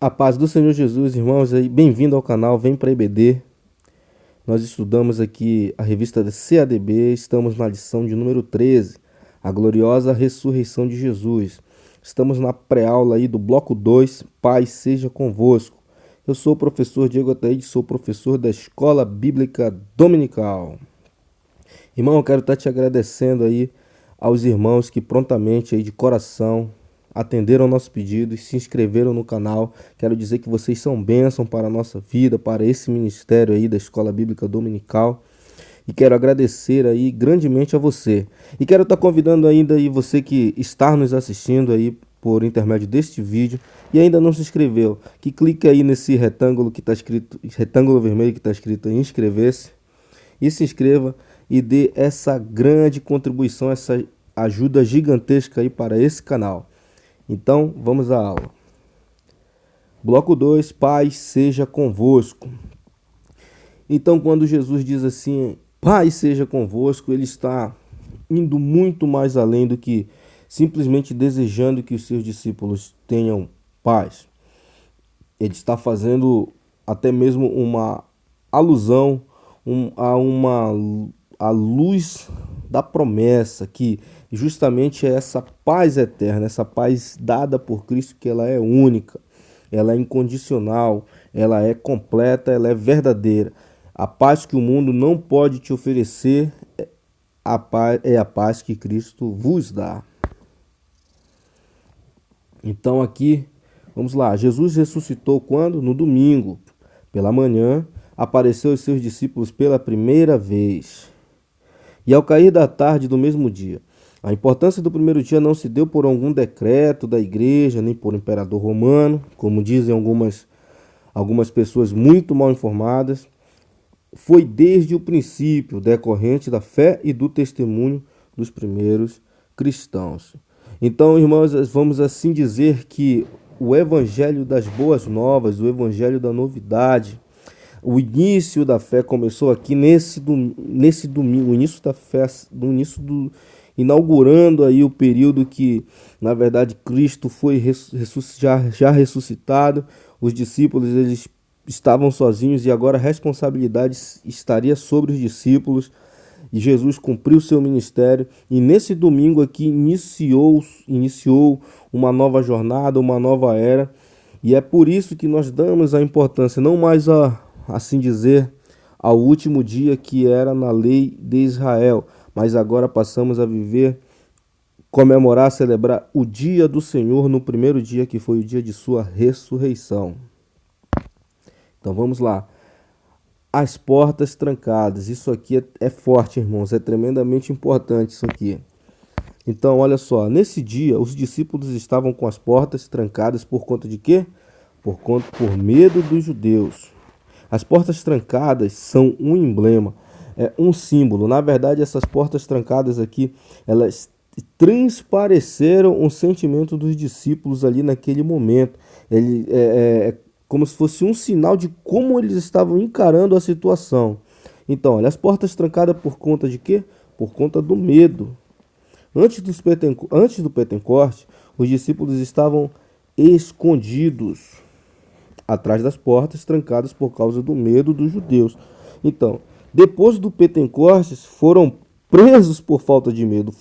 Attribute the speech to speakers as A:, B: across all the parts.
A: A paz do Senhor Jesus, irmãos, aí, bem-vindo ao canal, vem para EBD. Nós estudamos aqui a revista da CADB, estamos na lição de número 13, a gloriosa ressurreição de Jesus. Estamos na pré-aula aí do bloco 2, Paz seja convosco. Eu sou o professor Diego Ataíde, sou professor da Escola Bíblica Dominical. Irmão, eu quero estar te agradecendo aí aos irmãos que prontamente aí de coração atenderam ao nosso pedido e se inscreveram no canal. Quero dizer que vocês são bênção para a nossa vida, para esse ministério aí da Escola Bíblica Dominical. E quero agradecer aí grandemente a você. E quero estar convidando ainda aí você que está nos assistindo aí por intermédio deste vídeo e ainda não se inscreveu, que clique aí nesse retângulo que está escrito, retângulo vermelho que está escrito em inscrever-se, e se inscreva e dê essa grande contribuição, essa ajuda gigantesca aí para esse canal. Então, vamos à aula. Bloco 2, Paz seja convosco. Então, quando Jesus diz assim, Paz seja convosco, ele está indo muito mais além do que simplesmente desejando que os seus discípulos tenham paz. Ele está fazendo até mesmo uma alusão a luz da promessa, que justamente é essa paz eterna, essa paz dada por Cristo, que ela é única, ela é incondicional, ela é completa, ela é verdadeira. A paz que o mundo não pode te oferecer é a paz que Cristo vos dá. Então aqui, vamos lá, Jesus ressuscitou quando? No domingo, pela manhã, apareceu aos seus discípulos pela primeira vez. E ao cair da tarde do mesmo dia. A importância do primeiro dia não se deu por algum decreto da igreja, nem por imperador romano, como dizem algumas pessoas muito mal informadas. Foi desde o princípio, decorrente da fé e do testemunho dos primeiros cristãos. Então, irmãos, vamos assim dizer que o evangelho das boas novas, o evangelho da novidade, o início da fé começou aqui nesse domingo, o início da fé, inaugurando aí o período que, na verdade, Cristo foi já ressuscitado. Os discípulos eles estavam sozinhos e agora a responsabilidade estaria sobre os discípulos. E Jesus cumpriu seu ministério e nesse domingo aqui iniciou uma nova jornada, uma nova era. E é por isso que nós damos a importância, não mais assim dizer, ao último dia que era na lei de Israel, mas agora passamos a viver, comemorar, celebrar o dia do Senhor no primeiro dia, que foi o dia de sua ressurreição. Então vamos lá. As portas trancadas. Isso aqui é forte, irmãos, é tremendamente importante isso aqui. Então, olha só, nesse dia os discípulos estavam com as portas trancadas por conta de quê? Por medo dos judeus. As portas trancadas são um emblema, é um símbolo. Na verdade, essas portas trancadas aqui, elas transpareceram o sentimento dos discípulos ali naquele momento. É como se fosse um sinal de como eles estavam encarando a situação. Então, olha, as portas trancadas por conta de quê? Por conta do medo. Antes do Pentecoste, os discípulos estavam escondidos atrás das portas trancadas por causa do medo dos judeus. Então, depois do Pentecostes, foram presos por falta de medo.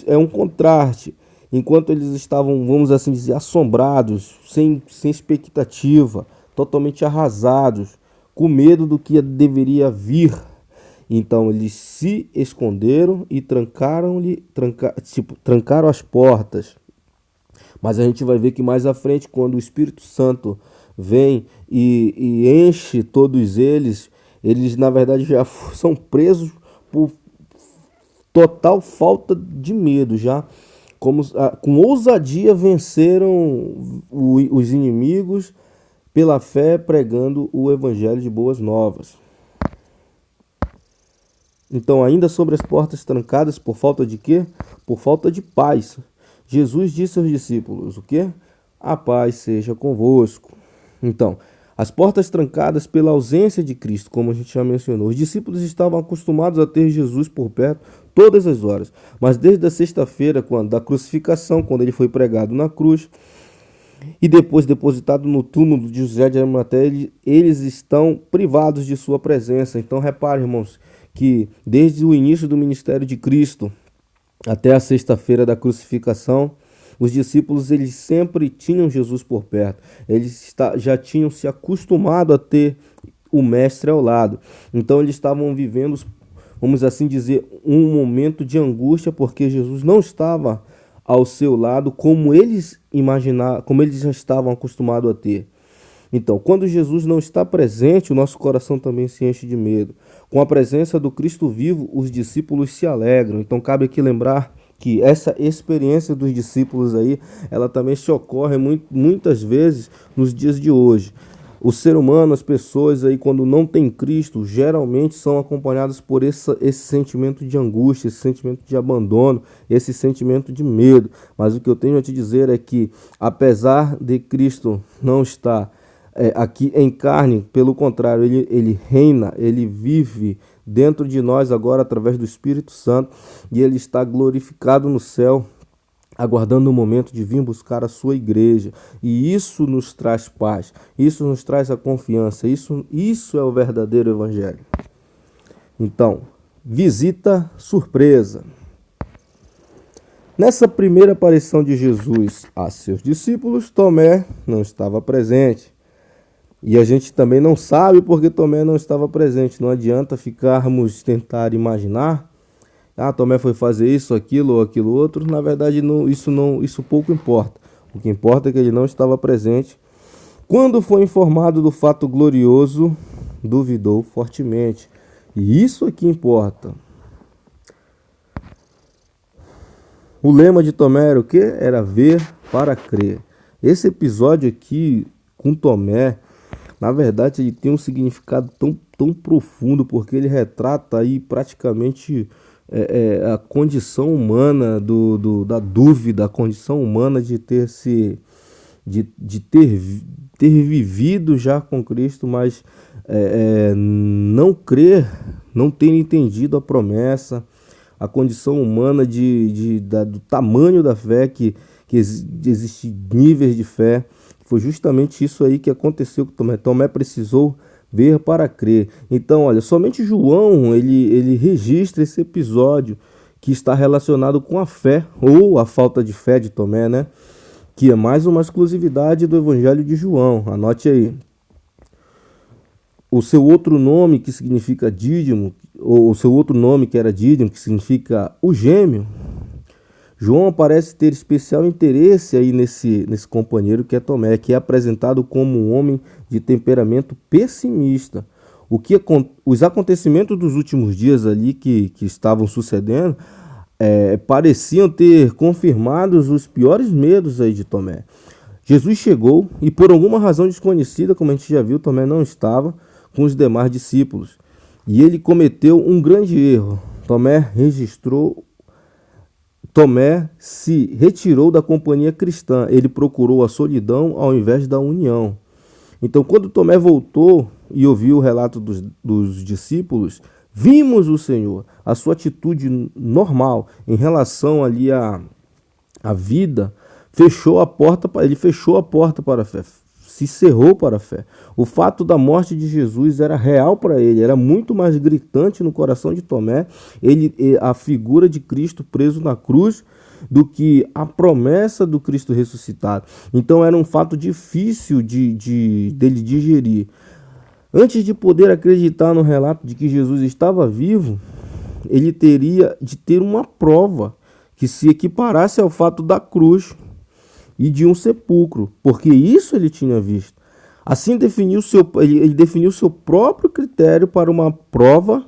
A: É um contraste. Enquanto eles estavam, vamos assim dizer, assombrados, sem expectativa, totalmente arrasados, com medo do que deveria vir. Então, eles se esconderam e trancaram as portas. Mas a gente vai ver que mais à frente, quando o Espírito Santo vem e enche todos eles na verdade já são presos por total falta de medo, já com ousadia venceram os inimigos pela fé, pregando o evangelho de boas novas. Então, ainda sobre as portas trancadas por falta de quê? Por falta de paz. Jesus disse aos discípulos, o quê? A paz seja convosco. Então, as portas trancadas pela ausência de Cristo, como a gente já mencionou. Os discípulos estavam acostumados a ter Jesus por perto todas as horas. Mas desde a sexta-feira, da crucificação, quando ele foi pregado na cruz, e depois depositado no túmulo de José de Arimateia, eles estão privados de sua presença. Então repare, irmãos, que desde o início do ministério de Cristo até a sexta-feira da crucificação, os discípulos eles sempre tinham Jesus por perto. Eles já tinham se acostumado a ter o mestre ao lado. Então eles estavam vivendo, vamos assim dizer, um momento de angústia porque Jesus não estava ao seu lado como eles imaginavam, como eles já estavam acostumados a ter. Então, quando Jesus não está presente, o nosso coração também se enche de medo. Com a presença do Cristo vivo, os discípulos se alegram. Então, cabe aqui lembrar que essa experiência dos discípulos aí, ela também se ocorre muitas vezes nos dias de hoje. O ser humano, as pessoas aí, quando não tem Cristo, geralmente são acompanhadas por esse sentimento de angústia, esse sentimento de abandono, esse sentimento de medo. Mas o que eu tenho a te dizer é que, apesar de Cristo não estar aqui em carne, pelo contrário, ele reina, ele vive dentro de nós agora através do Espírito Santo e ele está glorificado no céu, aguardando o momento de vir buscar a sua igreja. E isso nos traz paz, isso nos traz a confiança, isso é o verdadeiro evangelho. Então, visita surpresa. Nessa primeira aparição de Jesus a seus discípulos, Tomé não estava presente. E a gente também não sabe porque Tomé não estava presente. Não adianta ficarmos tentar imaginar. Tomé foi fazer isso, aquilo ou aquilo outro. Na verdade, isso pouco importa. O que importa é que ele não estava presente. Quando foi informado do fato glorioso, duvidou fortemente. E isso é que importa. O lema de Tomé era o quê? Era ver para crer. Esse episódio aqui com Tomé, na verdade, ele tem um significado tão profundo, porque ele retrata aí praticamente a condição humana da dúvida, a condição humana de ter vivido já com Cristo, mas não crer, não ter entendido a promessa, a condição humana do tamanho da fé, que existem níveis de fé. Foi justamente isso aí que aconteceu com Tomé. Tomé precisou ver para crer. Então, olha, somente João ele registra esse episódio que está relacionado com a fé ou a falta de fé de Tomé, né? Que é mais uma exclusividade do Evangelho de João. Anote aí. O seu outro nome, que significa Dídimo, ou o seu outro nome que era Dídimo, que significa o gêmeo, João parece ter especial interesse aí nesse companheiro que é Tomé, que é apresentado como um homem de temperamento pessimista. Os acontecimentos dos últimos dias ali que estavam sucedendo pareciam ter confirmado os piores medos aí de Tomé. Jesus chegou e por alguma razão desconhecida, como a gente já viu, Tomé não estava com os demais discípulos. E ele cometeu um grande erro. Tomé se retirou da companhia cristã. Ele procurou a solidão ao invés da união. Então, quando Tomé voltou e ouviu o relato dos discípulos, vimos o Senhor. A sua atitude normal em relação ali à vida, ele fechou a porta para a fé, se cerrou para a fé. O fato da morte de Jesus era real para ele, era muito mais gritante no coração de Tomé, a figura de Cristo preso na cruz, do que a promessa do Cristo ressuscitado. Então era um fato difícil dele digerir. Antes de poder acreditar no relato de que Jesus estava vivo, ele teria de ter uma prova que se equiparasse ao fato da cruz e de um sepulcro, porque isso ele tinha visto. Assim ele definiu seu próprio critério para uma prova.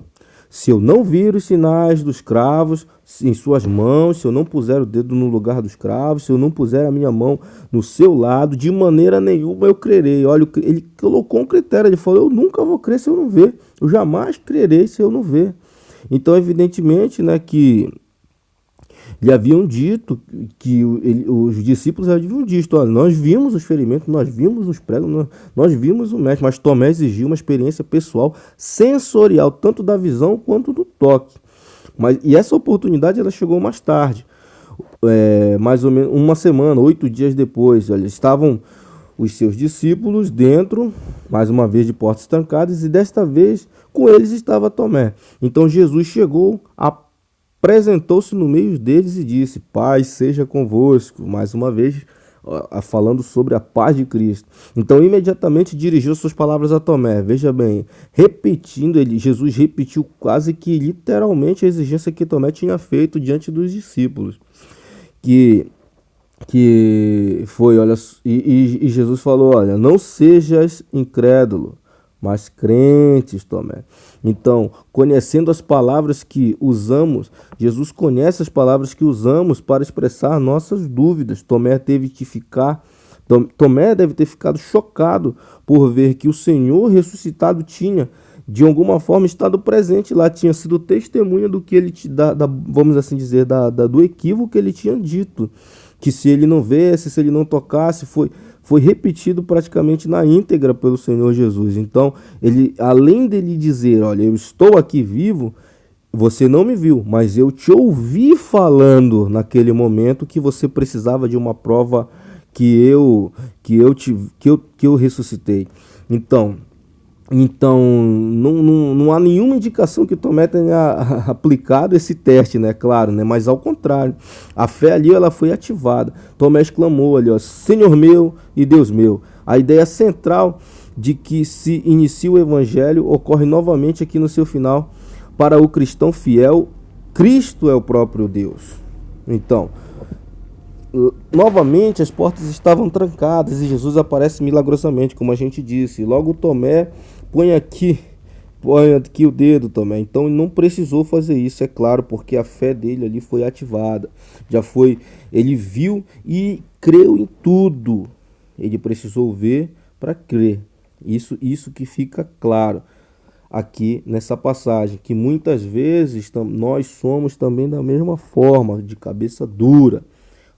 A: Se eu não vir os sinais dos cravos em suas mãos, se eu não puser o dedo no lugar dos cravos, se eu não puser a minha mão no seu lado, de maneira nenhuma eu crerei. Olha, ele colocou um critério, ele falou: eu nunca vou crer se eu não ver, eu jamais crerei se eu não ver. Então, evidentemente, né, que lhe haviam dito, os discípulos haviam dito: olha, nós vimos os ferimentos, nós vimos os pregos, nós vimos o mestre, mas Tomé exigiu uma experiência pessoal, sensorial, tanto da visão quanto do toque. E essa oportunidade ela chegou mais tarde. mais ou menos uma semana, 8 dias depois, olha, estavam os seus discípulos dentro, mais uma vez de portas trancadas, e desta vez com eles estava Tomé. Então Jesus chegou, apresentou-se no meio deles e disse: Paz seja convosco. Mais uma vez, falando sobre a paz de Cristo. Então, imediatamente dirigiu suas palavras a Tomé. Veja bem, repetindo, Jesus repetiu quase que literalmente a exigência que Tomé tinha feito diante dos discípulos. Que foi, olha, e Jesus falou: olha, não sejas incrédulo, mas crentes, Tomé. Então, conhecendo as palavras que usamos, Jesus conhece as palavras que usamos para expressar nossas dúvidas. Tomé deve ter ficado chocado por ver que o Senhor ressuscitado tinha, de alguma forma, estado presente lá, tinha sido testemunha do que ele vamos assim dizer, do equívoco que ele tinha dito, que se ele não vesse, se ele não tocasse, foi repetido praticamente na íntegra pelo Senhor Jesus. Então, ele, além dele dizer: olha, eu estou aqui vivo, você não me viu, mas eu te ouvi falando naquele momento que você precisava de uma prova que eu ressuscitei. Então, não há nenhuma indicação que Tomé tenha aplicado esse teste, né? Claro, né? Mas ao contrário, a fé ali ela foi ativada. Tomé exclamou ali, ó: Senhor meu e Deus meu. A ideia central de que se inicia o evangelho ocorre novamente aqui no seu final. Para o cristão fiel, Cristo é o próprio Deus. Então, novamente as portas estavam trancadas e Jesus aparece milagrosamente, como a gente disse. Logo Tomé, põe aqui o dedo, Tomé. Então ele não precisou fazer isso, é claro, porque a fé dele ali foi ativada. Ele viu e creu em tudo. Ele precisou ver para crer. Isso que fica claro aqui nessa passagem, que muitas vezes nós somos também da mesma forma, de cabeça dura.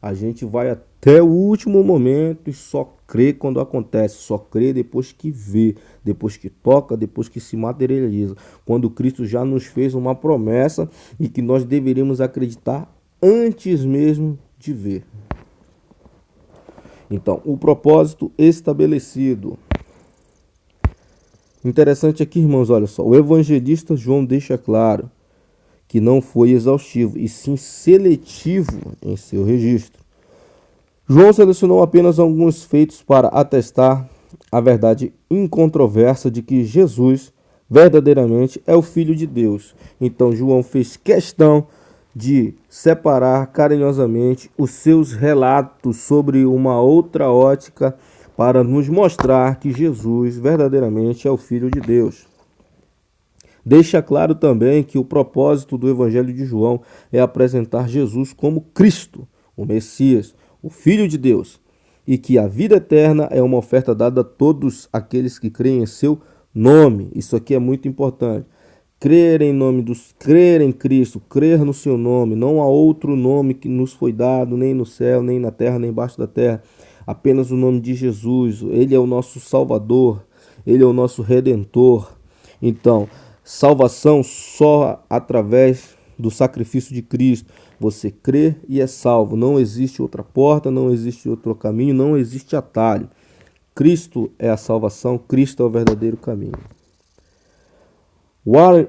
A: A gente vai até o último momento e só crê quando acontece, só crê depois que vê, depois que toca, depois que se materializa. Quando Cristo já nos fez uma promessa e que nós deveríamos acreditar antes mesmo de ver. Então, o propósito estabelecido. Interessante aqui, irmãos, olha só. O evangelista João deixa claro que não foi exaustivo, e sim seletivo em seu registro. João selecionou apenas alguns feitos para atestar a verdade incontroversa de que Jesus verdadeiramente é o Filho de Deus. Então João fez questão de separar carinhosamente os seus relatos sobre uma outra ótica para nos mostrar que Jesus verdadeiramente é o Filho de Deus. Deixa claro também que o propósito do Evangelho de João é apresentar Jesus como Cristo, o Messias, o Filho de Deus, e que a vida eterna é uma oferta dada a todos aqueles que creem em seu nome. Isso aqui é muito importante. Crer em Cristo, crer no seu nome. Não há outro nome que nos foi dado, nem no céu, nem na terra, nem embaixo da terra. Apenas o nome de Jesus. Ele é o nosso Salvador, ele é o nosso Redentor. Então, salvação só através do sacrifício de Cristo. Você crê e é salvo. Não existe outra porta, não existe outro caminho, não existe atalho. Cristo é a salvação, Cristo é o verdadeiro caminho. Warren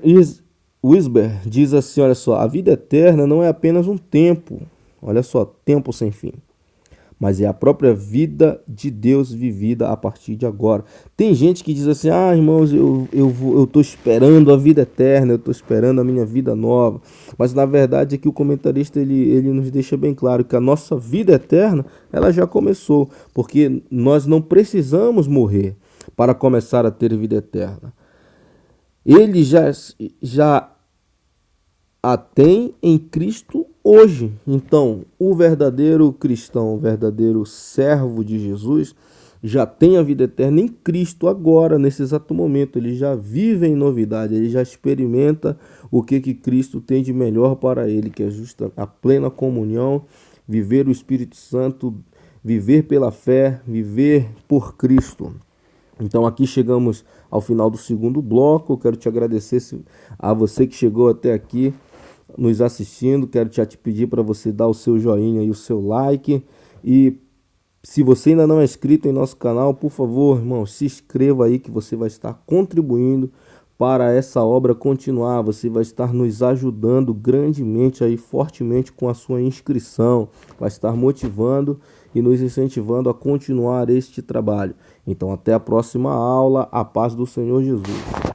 A: Wiersbe diz assim, olha só: a vida eterna não é apenas um tempo, olha só, tempo sem fim, mas é a própria vida de Deus vivida a partir de agora. Tem gente que diz assim: irmãos, eu estou esperando a vida eterna, eu estou esperando a minha vida nova. Mas na verdade aqui o comentarista ele nos deixa bem claro que a nossa vida eterna ela já começou, porque nós não precisamos morrer para começar a ter vida eterna. Ele já a tem em Cristo hoje. Então, o verdadeiro cristão, o verdadeiro servo de Jesus, já tem a vida eterna em Cristo agora, nesse exato momento. Ele já vive em novidade, ele já experimenta o que Cristo tem de melhor para ele, que é justa a plena comunhão, viver o Espírito Santo, viver pela fé, viver por Cristo. Então aqui chegamos ao final do segundo bloco. Eu quero te agradecer a você que chegou até aqui. nos assistindo. Quero te pedir para você dar o seu joinha e o seu like. E se você ainda não é inscrito em nosso canal, por favor, irmão, se inscreva aí que você vai estar contribuindo para essa obra continuar. Você vai estar nos ajudando grandemente aí, fortemente com a sua inscrição. Vai estar motivando e nos incentivando a continuar este trabalho. Então, até a próxima aula. A paz do Senhor Jesus.